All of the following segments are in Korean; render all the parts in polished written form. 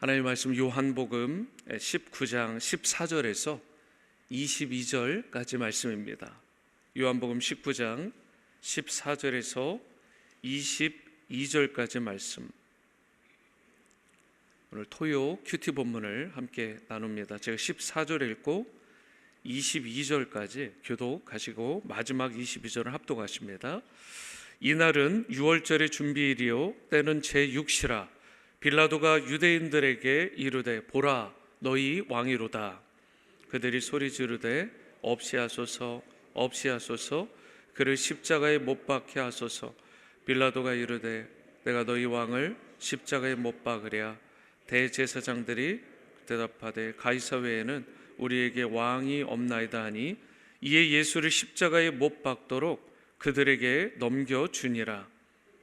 하나님의 말씀 요한복음 19장 14절에서 22절까지 말씀입니다. 요한복음 19장 14절에서 22절까지 말씀. 오늘 토요 큐티 본문을 함께 나눕니다. 제가 14절 읽고 22절까지 교독하시고 마지막 22절을 합독하십니다. 이날은 유월절의 준비일이요 때는 제6시라. 빌라도가 유대인들에게 이르되 보라 너희 왕이로다. 그들이 소리 지르되 없이하소서 없이하소서 그를 십자가에 못 박게 하소서. 빌라도가 이르되 내가 너희 왕을 십자가에 못 박으랴. 대제사장들이 대답하되 가이사 외에는 우리에게 왕이 없나이다 하니 이에 예수를 십자가에 못 박도록 그들에게 넘겨주니라.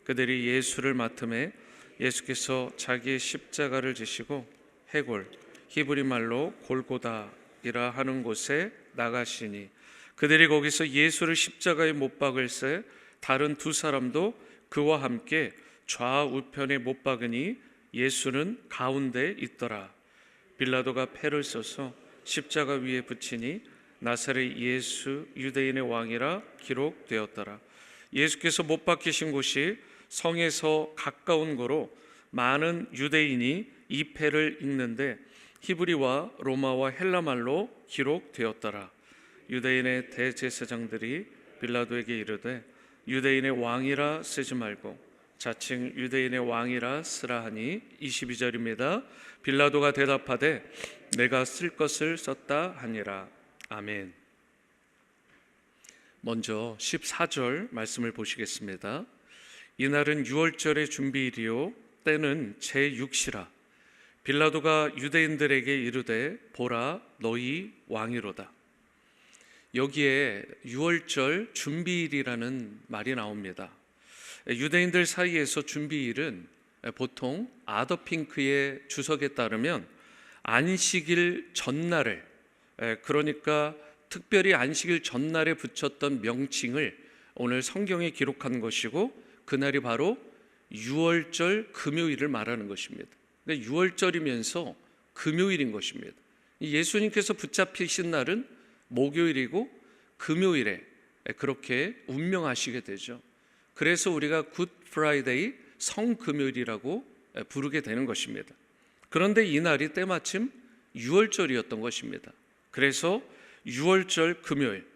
그들이 예수를 맡음에 예수께서 자기의 십자가를 지시고 해골 히브리 말로 골고다이라 하는 곳에 나가시니 그들이 거기서 예수를 십자가에 못 박을새 다른 두 사람도 그와 함께 좌우편에 못 박으니 예수는 가운데 있더라. 빌라도가 패를 써서 십자가 위에 붙이니 나사렛 예수 유대인의 왕이라 기록되었더라. 예수께서 못 박히신 곳이 성에서 가까운 거로 많은 유대인이 이 패를 읽는데 히브리와 로마와 헬라말로 기록되었더라. 유대인의 대제사장들이 빌라도에게 이르되 유대인의 왕이라 쓰지 말고 자칭 유대인의 왕이라 쓰라 하니 22절입니다. 빌라도가 대답하되 내가 쓸 것을 썼다 하니라. 아멘. 먼저 14절 말씀을 보시겠습니다. 이날은 유월절의 준비일이요 때는 제6시라. 빌라도가 유대인들에게 이르되 보라 너희 왕이로다. 여기에 유월절 준비일이라는 말이 나옵니다. 유대인들 사이에서 준비일은 보통 아더핑크의 주석에 따르면 안식일 전날을, 그러니까 특별히 안식일 전날에 붙였던 명칭을 오늘 성경에 기록한 것이고 그날이 바로 유월절 금요일을 말하는 것입니다. 그러니까 유월절이면서 금요일인 것입니다. 예수님께서 붙잡히신 날은 목요일이고 금요일에 그렇게 운명하시게 되죠. 그래서 우리가 굿 프라이데이 성금요일이라고 부르게 되는 것입니다. 그런데 이 날이 때마침 유월절이었던 것입니다. 그래서 유월절 금요일,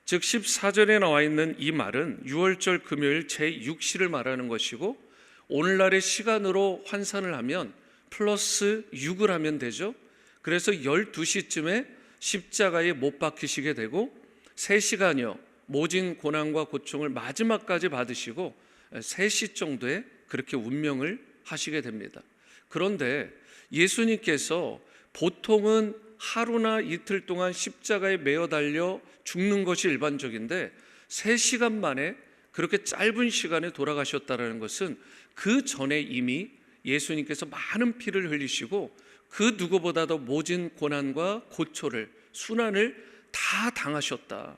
즉 14절에 나와 있는 이 말은 유월절 금요일 제6시를 말하는 것이고 오늘날의 시간으로 환산을 하면 플러스 6을 하면 되죠. 그래서 12시쯤에 십자가에 못 박히시게 되고 3시간여 모진 고난과 고통을 마지막까지 받으시고 3시 정도에 그렇게 운명을 하시게 됩니다. 그런데 예수님께서 보통은 하루나 이틀 동안 십자가에 매어 달려 죽는 것이 일반적인데 3시간 만에 그렇게 짧은 시간에 돌아가셨다는 것은 그 전에 이미 예수님께서 많은 피를 흘리시고 그 누구보다도 모진 고난과 고초를 순환을 다 당하셨다.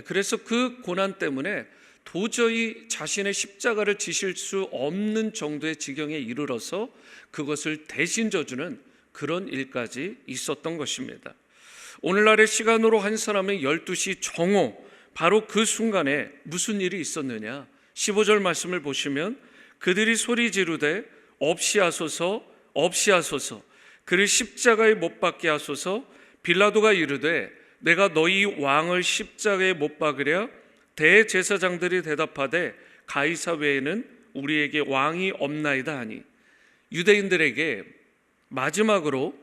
그래서 그 고난 때문에 도저히 자신의 십자가를 지실 수 없는 정도의 지경에 이르러서 그것을 대신 져주는 그런 일까지 있었던 것입니다. 오늘날의 시간으로 환산하면 12시 정오, 바로 그 순간에 무슨 일이 있었느냐? 15절 말씀을 보시면 그들이 소리 지르되 없이 하소서 없이 하소서 그를 십자가에 못 박게 하소서. 빌라도가 이르되 내가 너희 왕을 십자가에 못 박으랴. 대제사장들이 대답하되 가이사 외에는 우리에게 왕이 없나이다 하니 유대인들에게 마지막으로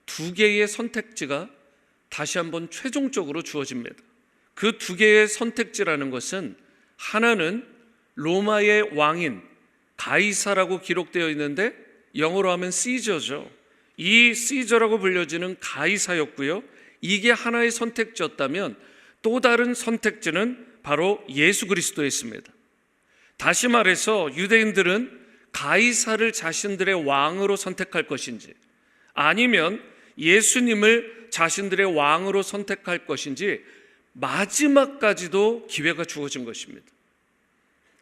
2개의 선택지가 다시 한번 최종적으로 주어집니다. 그 2개의 선택지라는 것은 하나는 로마의 왕인 가이사라고 기록되어 있는데 영어로 하면 시저죠. 이 시저라고 불려지는 가이사였고요. 이게 하나의 선택지였다면 또 다른 선택지는 바로 예수 그리스도였습니다. 다시 말해서 유대인들은 가이사를 자신들의 왕으로 선택할 것인지 아니면 예수님을 자신들의 왕으로 선택할 것인지 마지막까지도 기회가 주어진 것입니다.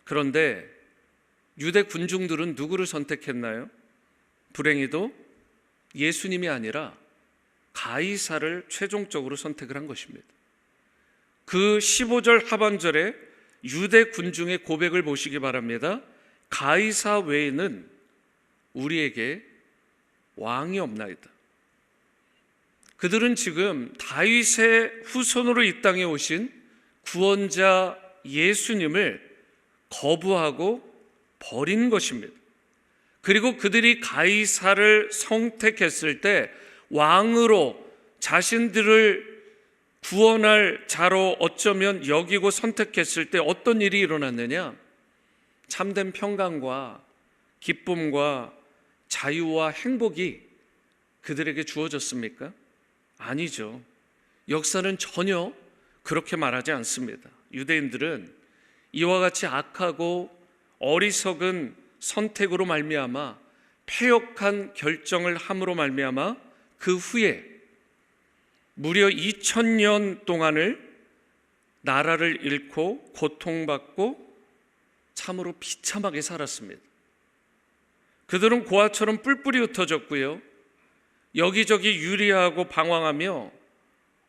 그런데 유대 군중들은 누구를 선택했나요? 불행히도 예수님이 아니라 가이사를 최종적으로 선택을 한 것입니다. 그 15절 하반절에 유대 군중의 고백을 보시기 바랍니다. 가이사 외에는 우리에게 왕이 없나이다. 그들은 지금 다윗의 후손으로 이 땅에 오신 구원자 예수님을 거부하고 버린 것입니다. 그리고 그들이 가이사를 선택했을 때 왕으로 자신들을 구원할 자로 어쩌면 여기고 선택했을 때 어떤 일이 일어났느냐? 참된 평강과 기쁨과 자유와 행복이 그들에게 주어졌습니까? 아니죠. 역사는 전혀 그렇게 말하지 않습니다. 유대인들은 이와 같이 악하고 어리석은 선택으로 말미암아 패역한 결정을 함으로 말미암아 그 후에 무려 2000년 동안을 나라를 잃고 고통받고 참으로 비참하게 살았습니다. 그들은 고아처럼 뿔뿔이 흩어졌고요, 여기저기 유리하고 방황하며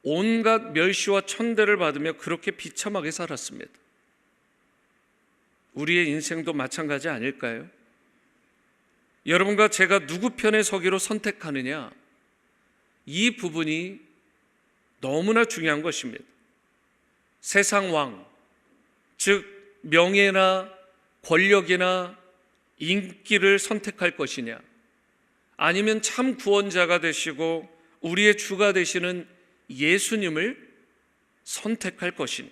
온갖 멸시와 천대를 받으며 그렇게 비참하게 살았습니다. 우리의 인생도 마찬가지 아닐까요? 여러분과 제가 누구 편에 서기로 선택하느냐, 이 부분이 너무나 중요한 것입니다. 세상 왕, 즉 명예나 권력이나 인기를 선택할 것이냐, 아니면 참 구원자가 되시고 우리의 주가 되시는 예수님을 선택할 것이냐.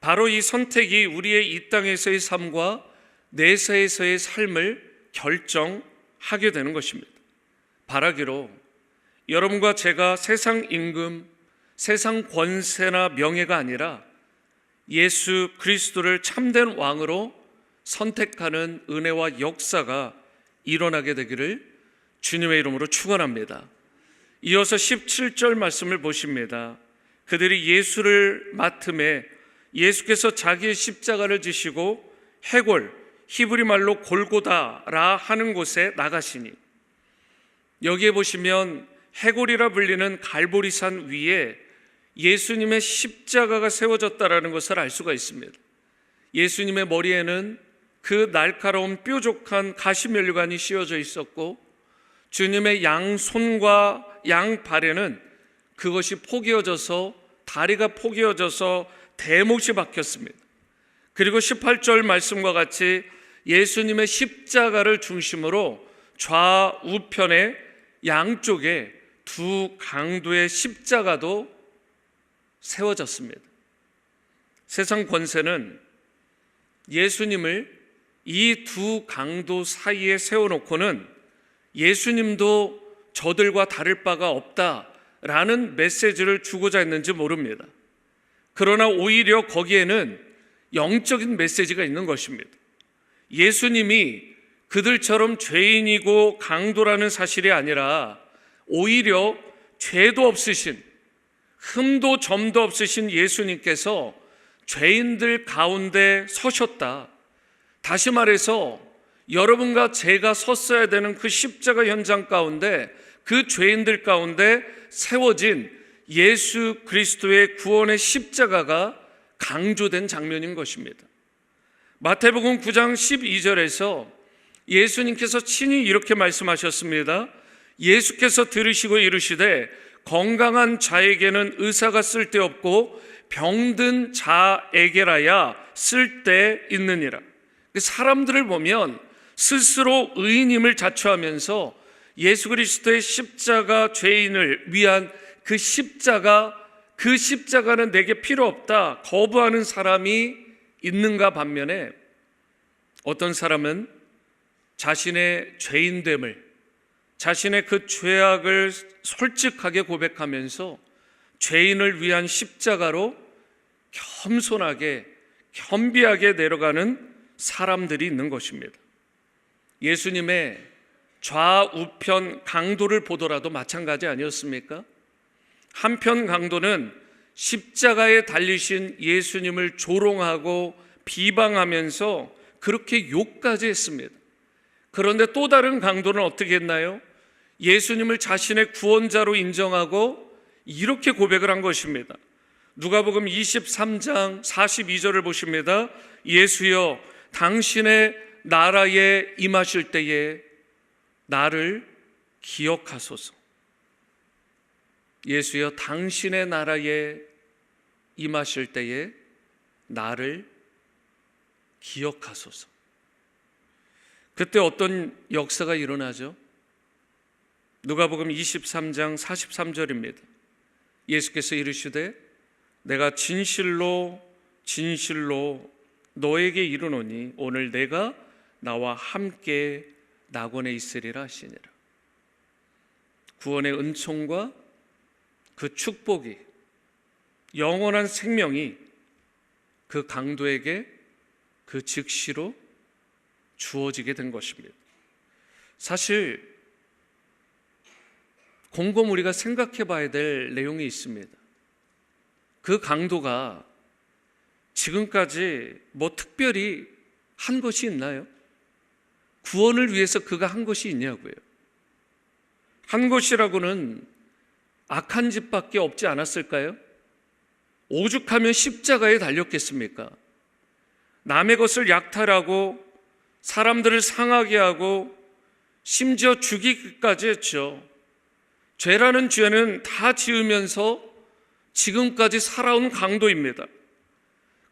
바로 이 선택이 우리의 이 땅에서의 삶과 내세에서의 삶을 결정하게 되는 것입니다. 바라기로 여러분과 제가 세상 임금, 세상 권세나 명예가 아니라 예수 그리스도를 참된 왕으로 선택하는 은혜와 역사가 일어나게 되기를 주님의 이름으로 축원합니다. 이어서 17절 말씀을 보십니다. 그들이 예수를 맡음에 예수께서 자기의 십자가를 지시고 해골, 히브리 말로 골고다라 하는 곳에 나가시니, 여기에 보시면 해골이라 불리는 갈보리산 위에 예수님의 십자가가 세워졌다라는 것을 알 수가 있습니다. 예수님의 머리에는 그 날카로운 뾰족한 가시면류관이 씌워져 있었고, 주님의 양손과 양발에는 그것이 포개어져서, 다리가 포개어져서 대못이 박혔습니다. 그리고 18절 말씀과 같이 예수님의 십자가를 중심으로 좌우편에 양쪽에 두 강도의 십자가도 세워졌습니다. 세상 권세는 예수님을 이 두 강도 사이에 세워놓고는 예수님도 저들과 다를 바가 없다라는 메시지를 주고자 했는지 모릅니다. 그러나 오히려 거기에는 영적인 메시지가 있는 것입니다. 예수님이 그들처럼 죄인이고 강도라는 사실이 아니라 오히려 죄도 없으신, 흠도 점도 없으신 예수님께서 죄인들 가운데 서셨다. 다시 말해서 여러분과 제가 섰어야 되는 그 십자가 현장 가운데, 그 죄인들 가운데 세워진 예수 그리스도의 구원의 십자가가 강조된 장면인 것입니다. 마태복음 9장 12절에서 예수님께서 친히 이렇게 말씀하셨습니다. 예수께서 들으시고 이르시되 건강한 자에게는 의사가 쓸데없고 병든 자에게라야 쓸데있느니라. 사람들을 보면 스스로 의인임을 자처하면서 예수 그리스도의 십자가, 죄인을 위한 그 십자가는 내게 필요 없다 거부하는 사람이 있는가 반면에, 어떤 사람은 자신의 죄인됨을, 자신의 그 죄악을 솔직하게 고백하면서 죄인을 위한 십자가로 겸손하게, 겸비하게 내려가는 사람들이 있는 것입니다. 예수님의 좌우편 강도를 보더라도 마찬가지 아니었습니까? 한편 강도는 십자가에 달리신 예수님을 조롱하고 비방하면서 그렇게 욕까지 했습니다. 그런데 또 다른 강도는 어떻게 했나요? 예수님을 자신의 구원자로 인정하고 이렇게 고백을 한 것입니다. 누가복음 23장 42절을 보십니다. 예수여, 당신의 나라에 임하실 때에 나를 기억하소서. 예수여, 당신의 나라에 임하실 때에 나를 기억하소서. 그때 어떤 역사가 일어나죠? 누가복음 23장 43절입니다. 예수께서 이르시되 내가 진실로 진실로 너에게 이르노니 오늘 내가 나와 함께 낙원에 있으리라 하시니라. 구원의 은총과 그 축복이, 영원한 생명이 그 강도에게 그 즉시로 주어지게 된 것입니다. 사실 곰곰 우리가 생각해 봐야 될 내용이 있습니다. 그 강도가 지금까지 뭐 특별히 한 것이 있나요? 구원을 위해서 그가 한 것이 있냐고요. 한 것이라고는 악한 짓밖에 없지 않았을까요? 오죽하면 십자가에 달렸겠습니까? 남의 것을 약탈하고 사람들을 상하게 하고 심지어 죽이기까지 했죠. 죄라는 죄는 다 지으면서 지금까지 살아온 강도입니다.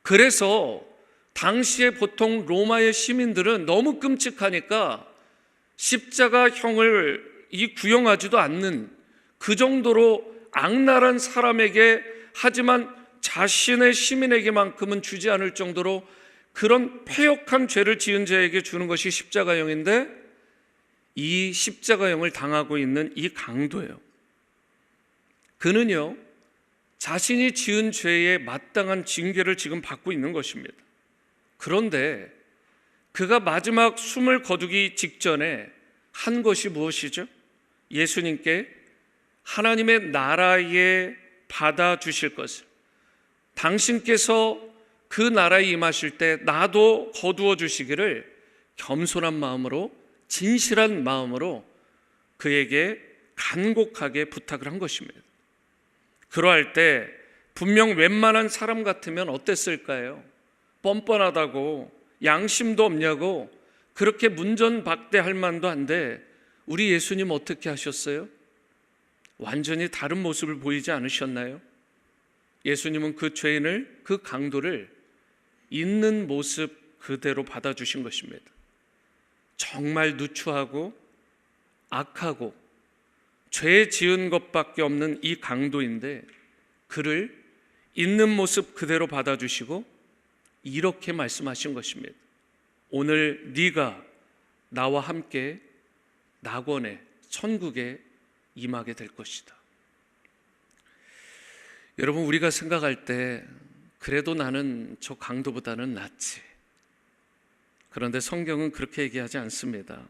그래서 당시에 보통 로마의 시민들은 너무 끔찍하니까 십자가형을 구형하지도 않는, 그 정도로 악랄한 사람에게, 하지만 자신의 시민에게만큼은 주지 않을 정도로 그런 패역한 죄를 지은 자에게 주는 것이 십자가형인데, 이 십자가형을 당하고 있는 이 강도예요. 그는요, 자신이 지은 죄에 마땅한 징계를 지금 받고 있는 것입니다. 그런데 그가 마지막 숨을 거두기 직전에 한 것이 무엇이죠? 예수님께 하나님의 나라에 받아주실 것을, 당신께서 그 나라에 임하실 때 나도 거두어 주시기를 겸손한 마음으로, 진실한 마음으로 그에게 간곡하게 부탁을 한 것입니다. 그러할 때 분명 웬만한 사람 같으면 어땠을까요? 뻔뻔하다고, 양심도 없냐고 그렇게 문전박대할 만도 한데, 우리 예수님 어떻게 하셨어요? 완전히 다른 모습을 보이지 않으셨나요? 예수님은 그 죄인을, 그 강도를 있는 모습 그대로 받아주신 것입니다. 정말 누추하고 악하고 죄 지은 것밖에 없는 이 강도인데, 그를 있는 모습 그대로 받아주시고 이렇게 말씀하신 것입니다. 오늘 네가 나와 함께 낙원에, 천국에 임하게 될 것이다. 여러분, 우리가 생각할 때 그래도 나는 저 강도보다는 낫지. 그런데 성경은 그렇게 얘기하지 않습니다.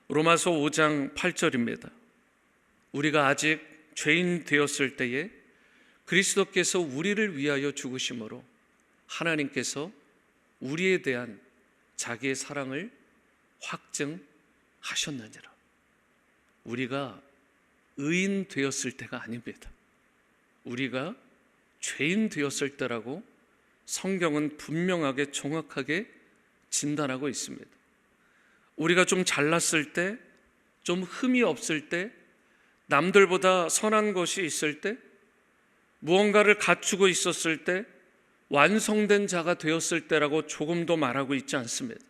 로마서 5장 8절입니다. 우리가 아직 죄인 되었을 때에 그리스도께서 우리를 위하여 죽으심으로 하나님께서 우리에 대한 자기의 사랑을 확증하셨느니라. 우리가 의인 되었을 때가 아닙니다. 우리가 죄인 되었을 때라고 성경은 분명하게, 정확하게 진단하고 있습니다. 우리가 좀 잘났을 때, 좀 흠이 없을 때, 남들보다 선한 것이 있을 때, 무언가를 갖추고 있었을 때, 완성된 자가 되었을 때라고 조금도 말하고 있지 않습니다.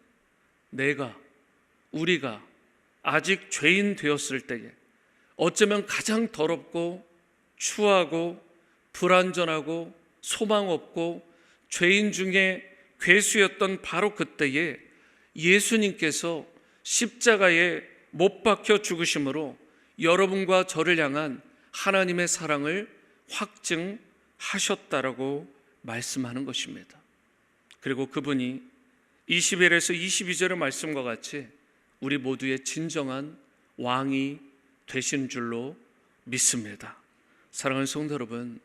우리가 아직 죄인 되었을 때에 어쩌면 가장 더럽고 추하고 불완전하고 소망 없고 죄인 중에 괴수였던 바로 그때에 예수님께서 십자가에 못 박혀 죽으심으로 여러분과 저를 향한 하나님의 사랑을 확증하셨다라고 말씀하는 것입니다. 그리고 그분이 21에서 22절의 말씀과 같이 우리 모두의 진정한 왕이 되신 줄로 믿습니다. 사랑하는 성도 여러분,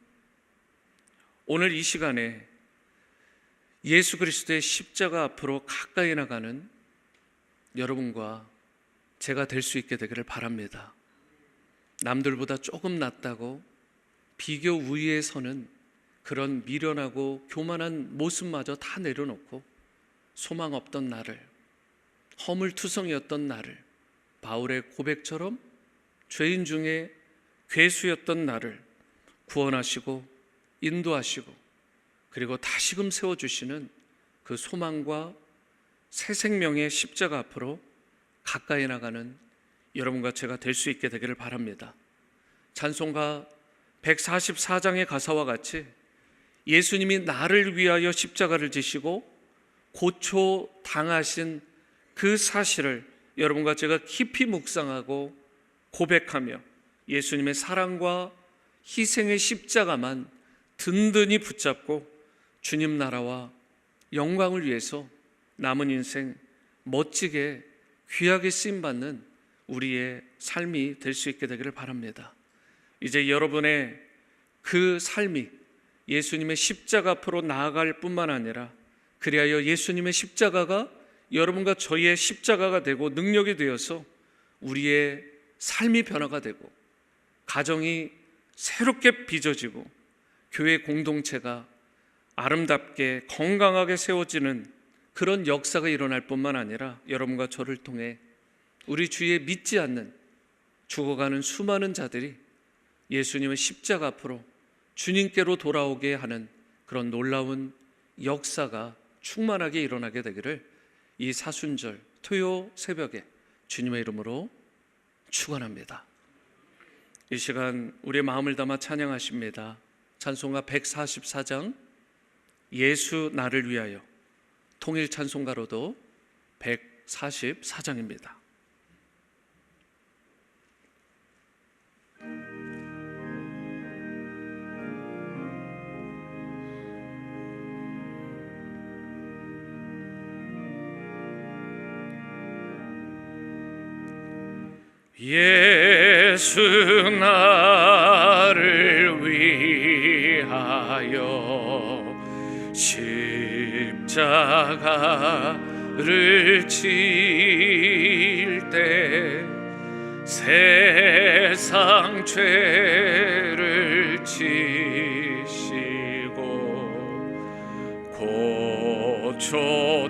오늘 이 시간에 예수 그리스도의 십자가 앞으로 가까이 나가는 여러분과 제가 될 수 있게 되기를 바랍니다. 남들보다 조금 낫다고 비교 우위에 서는 그런 미련하고 교만한 모습마저 다 내려놓고 소망 없던 나를, 허물투성이었던 나를, 바울의 고백처럼 죄인 중에 괴수였던 나를 구원하시고 인도하시고 그리고 다시금 세워주시는 그 소망과 새 생명의 십자가 앞으로 가까이 나가는 여러분과 제가 될 수 있게 되기를 바랍니다. 찬송가 144장의 가사와 같이 예수님이 나를 위하여 십자가를 지시고 고초 당하신 그 사실을 여러분과 제가 깊이 묵상하고 고백하며 예수님의 사랑과 희생의 십자가만 든든히 붙잡고 주님 나라와 영광을 위해서 남은 인생 멋지게 귀하게 쓰임받는 우리의 삶이 될 수 있게 되기를 바랍니다. 이제 여러분의 그 삶이 예수님의 십자가 앞으로 나아갈 뿐만 아니라 그리하여 예수님의 십자가가 여러분과 저희의 십자가가 되고 능력이 되어서 우리의 삶이 변화가 되고 가정이 새롭게 빚어지고 교회 공동체가 아름답게 건강하게 세워지는 그런 역사가 일어날 뿐만 아니라 여러분과 저를 통해 우리 주위에 믿지 않는 죽어가는 수많은 자들이 예수님의 십자가 앞으로 주님께로 돌아오게 하는 그런 놀라운 역사가 충만하게 일어나게 되기를 이 사순절 토요 새벽에 주님의 이름으로 축원합니다. 이 시간 우리의 마음을 담아 찬양하십니다. 찬송가 144장 예수 나를 위하여, 통일 찬송가로도 144장입니다. 예수 나를 위하여 십자가를 질 때 세상 죄를 지시고 고초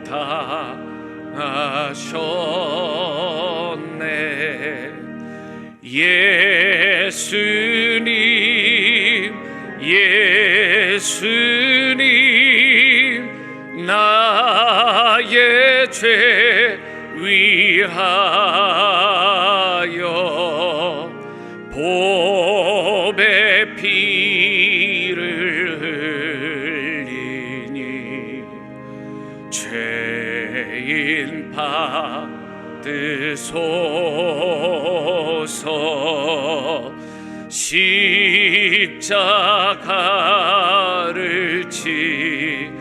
당하셨네. 예수님 예수님 나의 죄 위하여 보배 피를 흘리니 죄인 받으소서. 십자가를 지심을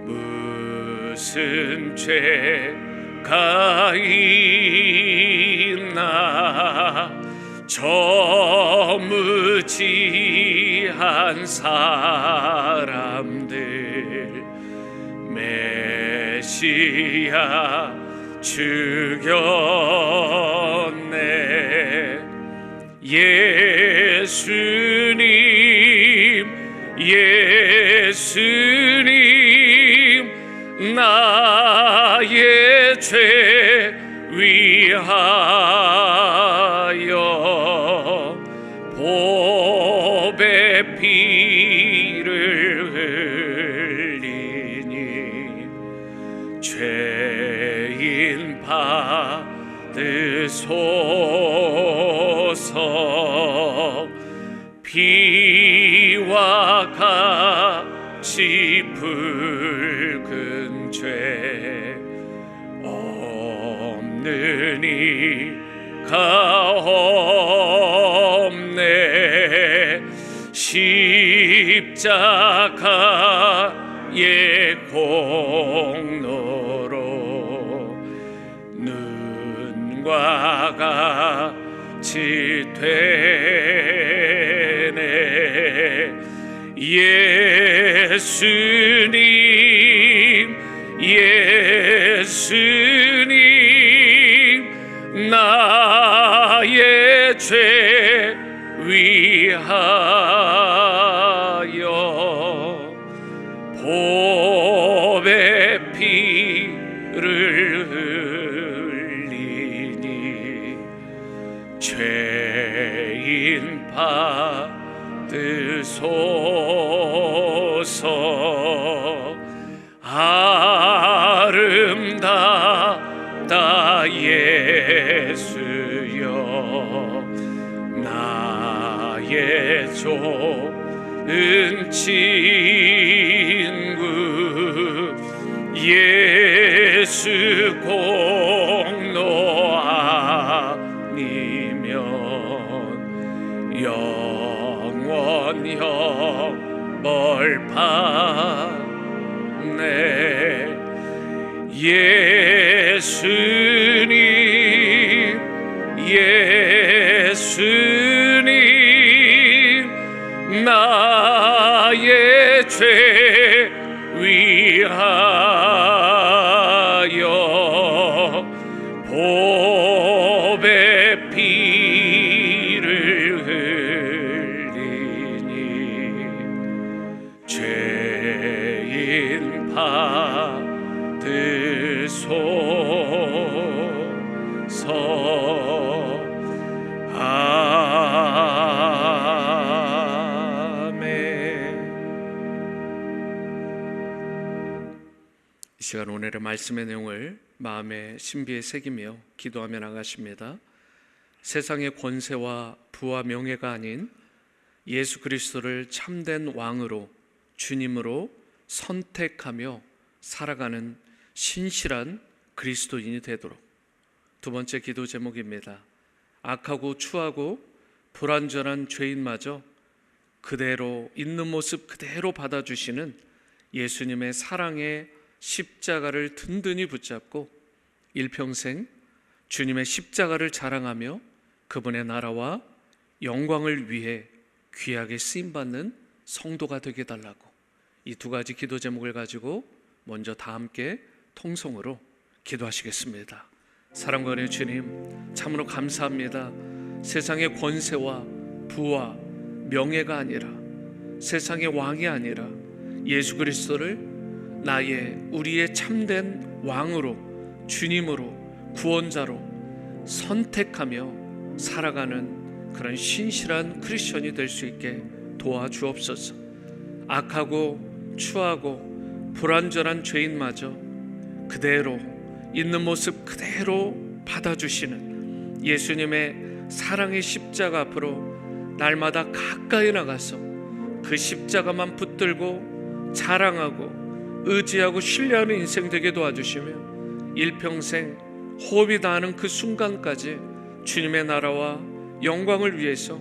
무슨 죄가 있나 저무지한 사람들 메시아 죽였네. 예수님 예수님 나의 죄 위하여 보배 피를 흘리니 죄인 받으소서. 피와 같이 붉은 죄 없는 이가 없네. 십자가의 공로로 눈과 같이 되네. 예수님 예수님 나의 죄 위하여 보배 피를 흘리니 죄인 받으소서. 아름답다 예수여 나의 좋은 친구 예수 공로 아니면 영원 형벌 받네. 예수님 예수님 나의 죄 위하여 보배 피를 흘리니 죄인 받으소서. 이 시간 오늘의 말씀의 내용을 마음의 신비에 새기며 기도하며 나가십니다. 세상의 권세와 부와 명예가 아닌 예수 그리스도를 참된 왕으로 주님으로 선택하며 살아가는 신실한 그리스도인이 되도록. 두 번째 기도 제목입니다. 악하고 추하고 불완전한 죄인마저 그대로 있는 모습 그대로 받아주시는 예수님의 사랑의 십자가를 든든히 붙잡고 일평생 주님의 십자가를 자랑하며 그분의 나라와 영광을 위해 귀하게 쓰임받는 성도가 되게 달라고. 이 두 가지 기도 제목을 가지고 먼저 다 함께 통성으로 기도하시겠습니다. 사랑과 은혜의 주님, 참으로 감사합니다. 세상의 권세와 부와 명예가 아니라, 세상의 왕이 아니라 예수 그리스도를 우리의 참된 왕으로, 주님으로, 구원자로 선택하며 살아가는 그런 신실한 크리스천이 될 수 있게 도와주옵소서. 악하고 추하고 불완전한 죄인마저 그대로 있는 모습 그대로 받아주시는 예수님의 사랑의 십자가 앞으로 날마다 가까이 나가서 그 십자가만 붙들고 자랑하고 의지하고 신뢰하는 인생 되게 도와주시며 일평생 호흡이 닿는 그 순간까지 주님의 나라와 영광을 위해서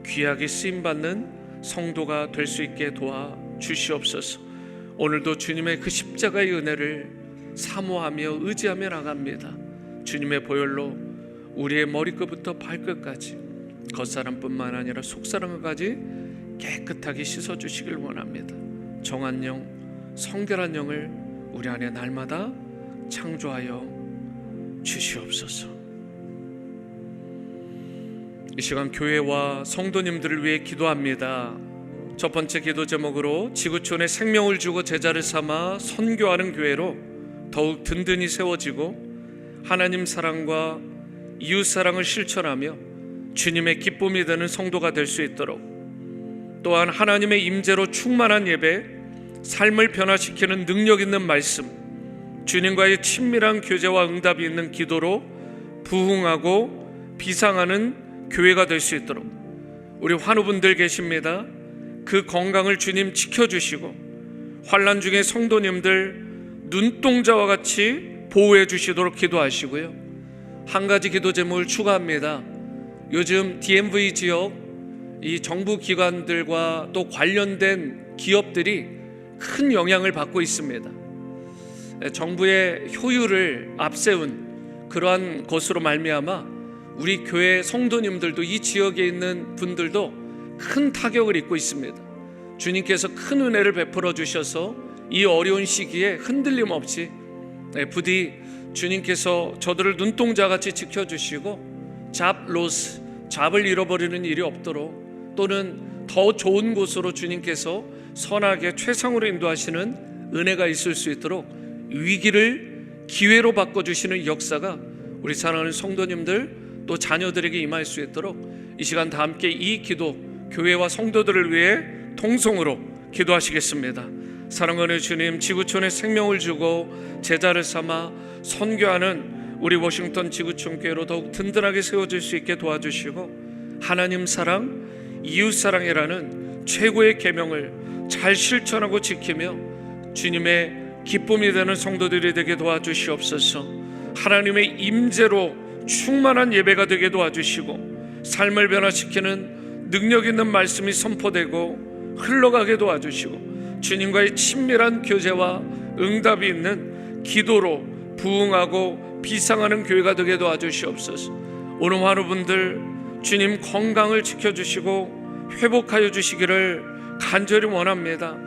귀하게 쓰임받는 성도가 될 수 있게 도와주시옵소서. 오늘도 주님의 그 십자가의 은혜를 사모하며 의지하며 나갑니다. 주님의 보혈로 우리의 머리끝부터 발끝까지 겉사람뿐만 아니라 속사람까지 깨끗하게 씻어주시길 원합니다. 정한 영, 성결한 영을 우리 안에 날마다 창조하여 주시옵소서. 이 시간 교회와 성도님들을 위해 기도합니다. 첫 번째 기도 제목으로 지구촌에 생명을 주고 제자를 삼아 선교하는 교회로 더욱 든든히 세워지고 하나님 사랑과 이웃 사랑을 실천하며 주님의 기쁨이 되는 성도가 될 수 있도록, 또한 하나님의 임재로 충만한 예배, 삶을 변화시키는 능력 있는 말씀, 주님과의 친밀한 교제와 응답이 있는 기도로 부흥하고 비상하는 교회가 될 수 있도록 우리 환우분들 계십니다. 그 건강을 주님 지켜주시고 환난 중에 성도님들 눈동자와 같이 보호해 주시도록 기도하시고요. 한 가지 기도 제목을 추가합니다. 요즘 DMV 지역 이 정부 기관들과 또 관련된 기업들이 큰 영향을 받고 있습니다. 정부의 효율을 앞세운 그러한 것으로 말미암아 우리 교회 성도님들도, 이 지역에 있는 분들도 큰 타격을 입고 있습니다. 주님께서 큰 은혜를 베풀어 주셔서 이 어려운 시기에 흔들림 없이 부디 주님께서 저들을 눈동자같이 지켜주시고 잡로스, 잡을 잃어버리는 일이 없도록, 또는 더 좋은 곳으로 주님께서 선하게 최상으로 인도하시는 은혜가 있을 수 있도록 위기를 기회로 바꿔주시는 역사가 우리 사랑하는 성도님들 또 자녀들에게 임할 수 있도록 이 시간 다 함께 이 기도, 교회와 성도들을 위해 통성으로 기도하시겠습니다. 사랑하는 주님, 지구촌에 생명을 주고 제자를 삼아 선교하는 우리 워싱턴 지구촌 교회로 더욱 든든하게 세워질 수 있게 도와주시고, 하나님 사랑, 이웃 사랑이라는 최고의 계명을 잘 실천하고 지키며 주님의 기쁨이 되는 성도들이 되게 도와주시옵소서. 하나님의 임재로 충만한 예배가 되게 도와주시고, 삶을 변화시키는 능력 있는 말씀이 선포되고 흘러가게 도와주시고, 주님과의 친밀한 교제와 응답이 있는 기도로 부응하고 비상하는 교회가 되게 도와주시옵소서. 오늘 하루분들 주님 건강을 지켜주시고 회복하여 주시기를 간절히 원합니다.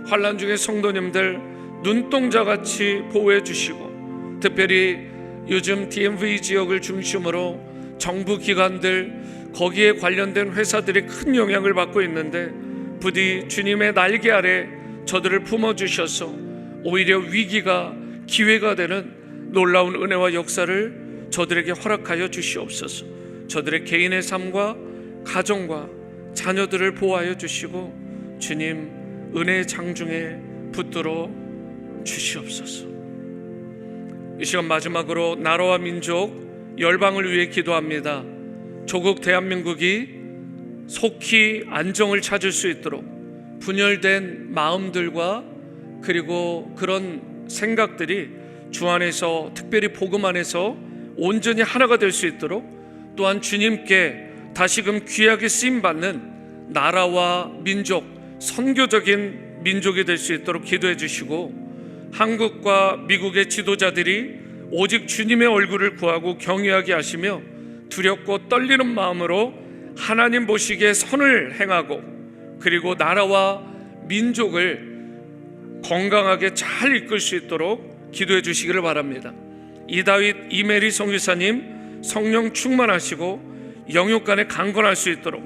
환난 중에 성도님들 눈동자같이 보호해 주시고, 특별히 요즘 DMV 지역을 중심으로 정부 기관들, 거기에 관련된 회사들이 큰 영향을 받고 있는데, 부디 주님의 날개 아래 저들을 품어주셔서 오히려 위기가 기회가 되는 놀라운 은혜와 역사를 저들에게 허락하여 주시옵소서. 저들의 개인의 삶과 가정과 자녀들을 보호하여 주시고 주님 은혜의 장중에 붙들어 주시옵소서. 이 시간 마지막으로 나라와 민족, 열방을 위해 기도합니다. 조국 대한민국이 속히 안정을 찾을 수 있도록 분열된 마음들과 그리고 그런 생각들이 주 안에서, 특별히 복음 안에서 온전히 하나가 될 수 있도록, 또한 주님께 다시금 귀하게 쓰임받는 나라와 민족, 선교적인 민족이 될 수 있도록 기도해 주시고, 한국과 미국의 지도자들이 오직 주님의 얼굴을 구하고 경외하게 하시며 두렵고 떨리는 마음으로 하나님 보시기에 선을 행하고, 그리고 나라와 민족을 건강하게 잘 이끌 수 있도록 기도해 주시기를 바랍니다. 이다윗, 이메리 선교사님 성령 충만하시고 영육간에 강건할 수 있도록,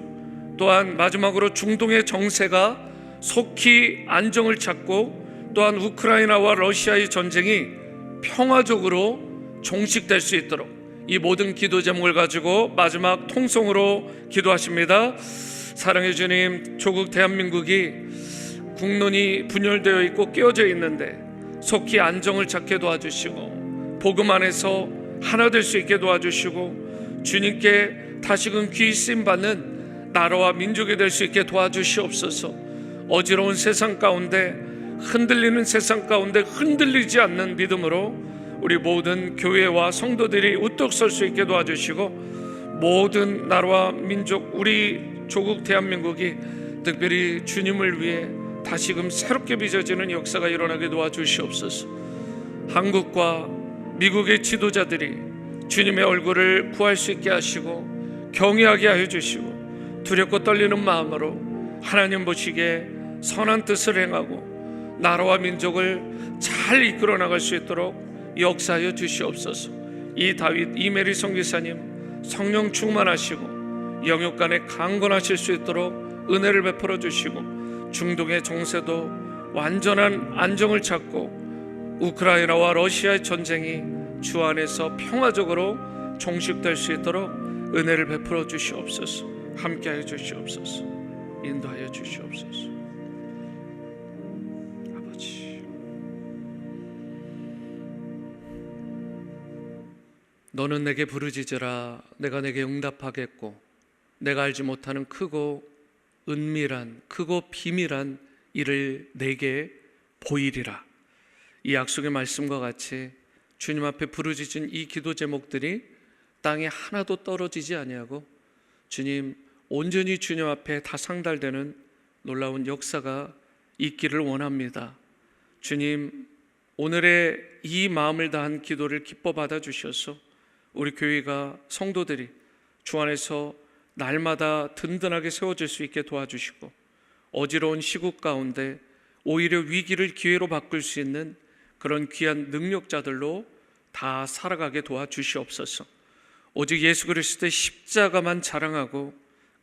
또한 마지막으로 중동의 정세가 속히 안정을 찾고, 또한 우크라이나와 러시아의 전쟁이 평화적으로 종식될 수 있도록 이 모든 기도 제목을 가지고 마지막 통성으로 기도하십니다. 사랑해 주님, 조국 대한민국이 국론이 분열되어 있고 깨어져 있는데 속히 안정을 찾게 도와주시고, 복음 안에서 하나 될 수 있게 도와주시고, 주님께 다시금 귀 쓰임 받는 나라와 민족이 될 수 있게 도와주시옵소서. 어지러운 세상 가운데, 흔들리는 세상 가운데 흔들리지 않는 믿음으로 우리 모든 교회와 성도들이 우뚝 설 수 있게 도와주시고, 모든 나라와 민족, 우리 조국 대한민국이 특별히 주님을 위해 다시금 새롭게 빚어지는 역사가 일어나게 도와주시옵소서. 한국과 미국의 지도자들이 주님의 얼굴을 구할 수 있게 하시고 경외하게 하여 주시고, 두렵고 떨리는 마음으로 하나님 보시기에 선한 뜻을 행하고 나라와 민족을 잘 이끌어 나갈 수 있도록 역사하여 주시옵소서. 이 다윗, 이메리 선교사님 성령 충만하시고 영육간에 강건하실 수 있도록 은혜를 베풀어 주시고, 중동의 정세도 완전한 안정을 찾고 우크라이나와 러시아의 전쟁이 주 안에서 평화적으로 종식될 수 있도록 은혜를 베풀어 주시옵소서. 함께하여 주시옵소서. 인도하여 주시옵소서. 아버지, 너는 내게 부르짖으라. 내가 내게 응답하겠고 내가 알지 못하는 크고 은밀한, 크고 비밀한 일을 내게 보이리라. 이 약속의 말씀과 같이 주님 앞에 부르짖은 이 기도 제목들이 땅에 하나도 떨어지지 아니하고 주님 온전히 주님 앞에 다 상달되는 놀라운 역사가 있기를 원합니다. 주님, 오늘의 이 마음을 다한 기도를 기뻐 받아주셔서 우리 교회가, 성도들이 주 안에서 날마다 든든하게 세워질 수 있게 도와주시고, 어지러운 시국 가운데 오히려 위기를 기회로 바꿀 수 있는 그런 귀한 능력자들로 다 살아가게 도와주시옵소서. 오직 예수 그리스도의 십자가만 자랑하고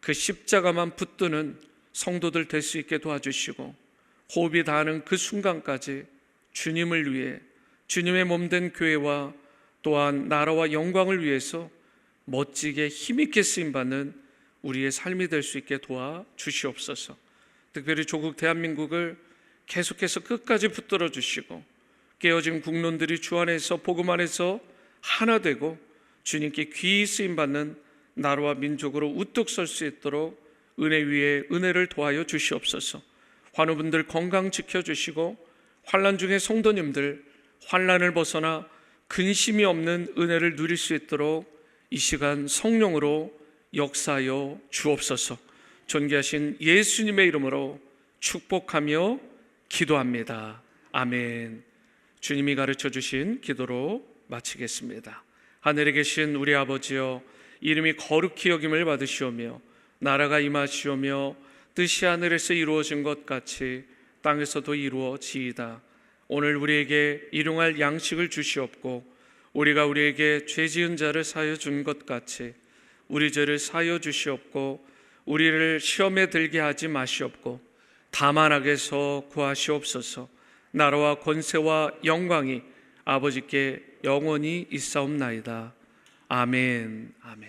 그 십자가만 붙드는 성도들 될 수 있게 도와주시고, 호흡이 닿는 그 순간까지 주님을 위해, 주님의 몸된 교회와 또한 나라와 영광을 위해서 멋지게 힘있게 쓰임받는 우리의 삶이 될 수 있게 도와주시옵소서. 특별히 조국 대한민국을 계속해서 끝까지 붙들어 주시고, 깨어진 국론들이 주 안에서 복음 안에서 하나 되고 주님께 귀히 쓰임받는 나라와 민족으로 우뚝 설 수 있도록 은혜 위에 은혜를 더하여 주시옵소서. 환우분들 건강 지켜주시고, 환난 중에 성도님들 환난을 벗어나 근심이 없는 은혜를 누릴 수 있도록 이 시간 성령으로 역사하여 주옵소서. 존귀하신 예수님의 이름으로 축복하며 기도합니다. 아멘. 주님이 가르쳐 주신 기도로 마치겠습니다. 하늘에 계신 우리 아버지여, 이름이 거룩히 여김을 받으시오며 나라가 임하시오며 뜻이 하늘에서 이루어진 것 같이 땅에서도 이루어지이다. 오늘 우리에게 일용할 양식을 주시옵고, 우리가 우리에게 죄 지은 자를 사하여 준 것 같이 우리 죄를 사하여 주시옵고, 우리를 시험에 들게 하지 마시옵고 다만 악에서 구하시옵소서. 나라와 권세와 영광이 아버지께 영원히 있사옵나이다. 아멘. 아멘.